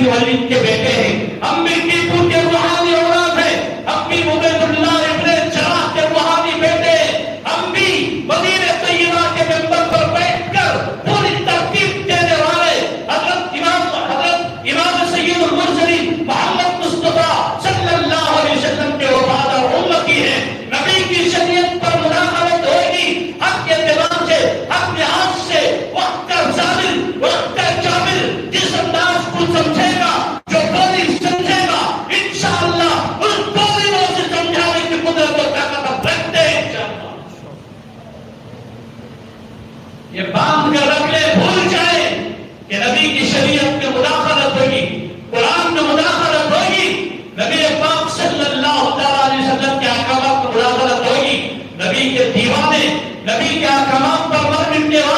ابن ولید کے بیٹے ہیں، ہم بھی ٹیپو کے روحانی اولاد ہیں، ہم بھی عبید اللہ ابن جراح کے روحانی بیٹے ہیں، ہم بھی مدینہ طیبہ کے منبر پر بیٹھ کر پوری ترتیب دینے والے حضرت امام سید المرسلین محمد مصطفیٰ صلی اللہ علیہ وسلم کے وفادار امتی ہیں۔ نبی کی شریعت پر مداخلت ہوگی حق کے اعتبار سے، حق لحاظ سے، وقت کا ظالم وقت کا جابر جس انداز کو سمجھے گا، جو بولی سمجھے گا، انشاءاللہ اس بولی میں سے سمجھانے کی قدرت و طاقت ہم رکھتے ہیں انشاءاللہ۔ یہ باندھ کر رکھ لے، بھول جائے کہ نبی کی شریعت میں مداخلت ہوگی، قرآن میں مداخلت ہوگی، نبی پاک صلی اللہ علیہ وسلم کے احکامات میں مداخلت ہوگی، نبی کے دیوانے، نبی کے احکامات پر مر مٹنے والے